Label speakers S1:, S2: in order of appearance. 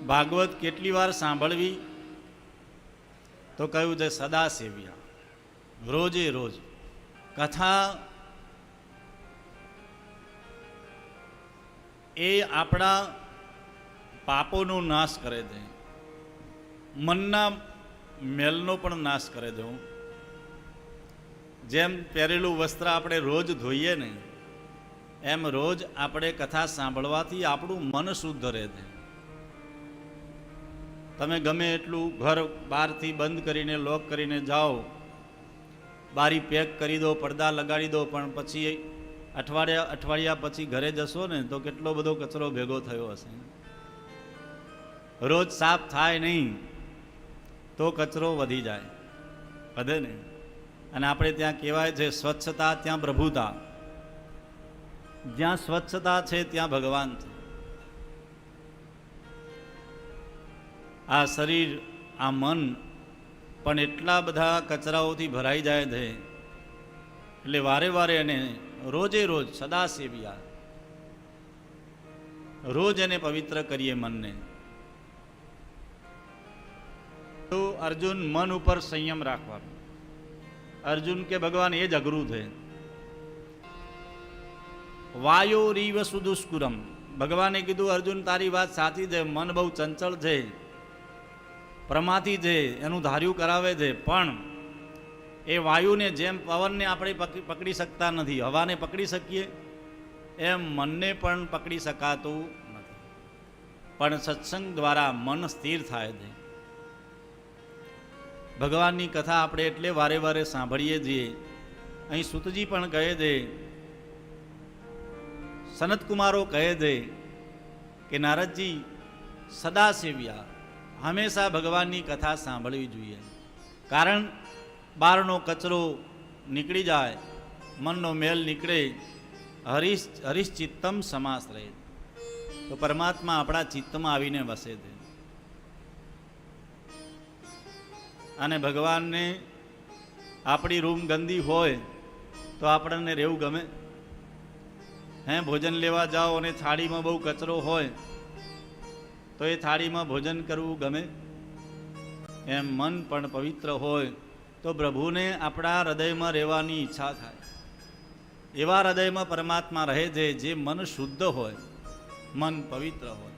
S1: ભાગવત કેટલી વાર સાંભળવી? તો કહ્યું છે સદા સેવ્યા, રોજે રોજ કથા. એ આપણા પાપોનો નાશ કરે છે, મનના મેલનો પણ નાશ કરે છે. જેમ પહેરેલું વસ્ત્ર આપણે રોજ ધોઈએ ને, એમ રોજ આપણે કથા સાંભળવાથી આપણું મન શુદ્ધ રહે છે. તમે ગમે એટલું ઘર બહારથી બંધ કરીને લોક કરીને જાઓ, બારી પેક કરી દો, પડદા લગાડી દો, પણ પછી અઠવાડિયા પછી ઘરે જશો ને તો કેટલો બધો કચરો ભેગો થયો હશે. રોજ સાફ થાય નહીં તો કચરો વધી જાય, વધે ને. અને આપણે ત્યાં કહેવાય છે સ્વચ્છતા ત્યાં પ્રભુતા. જ્યાં સ્વચ્છતા છે ત્યાં ભગવાન છે. આ શરીર, આ મન પણ એટલા બધા કચરાઓથી ભરાઈ જાય છે, એટલે વારે વારે એને રોજે રોજ સદા સેવ્યા, રોજ એને પવિત્ર કરીએ મનને. તો અર્જુન મન ઉપર સંયમ રાખવાનો. અર્જુન કે ભગવાન એ જ અઘરું છે. વાયો રીવ સુદુષ્કુરમ. ભગવાને કીધું અર્જુન તારી વાત સાચી છે, મન બહુ ચંચળ છે, પ્રમાથી છે, એનું ધાર્યું કરાવે છે. પણ એ વાયુને જેમ પવનને આપણે પકડી શકતા નથી, હવાને પકડી શકીએ, એમ મનને પણ પકડી શકાતું નથી. પણ સત્સંગ દ્વારા મન સ્થિર થાય છે. ભગવાનની કથા આપણે એટલે વારે વારે સાંભળીએ છીએ. અહીં સૂતજી પણ કહે છે, સનતકુમારો કહે છે કે નારદજી સદા સેવ્યા, હંમેશા ભગવાનની કથા સાંભળવી જોઈએ. કારણ બહારનો કચરો નીકળી જાય, મનનો મેલ નીકળે. હરિશ્ચિત્તમ સમાશ્રય, તો પરમાત્મા આપણા ચિત્તમાં આવીને વસે છે. અને ભગવાનને આપણી રૂમ ગંદી હોય તો આપણને રહેવું ગમે? હે, ભોજન લેવા જાઓ અને થાળીમાં બહુ કચરો હોય તો એ થાળીમાં ભોજન કરવું ગમે? એમ મન પણ પવિત્ર હોય તો પ્રભુને આપણા હૃદયમાં રહેવાની ઈચ્છા થાય. એવા હૃદયમાં પરમાત્મા રહે છે જે મન શુદ્ધ હોય, મન પવિત્ર હોય.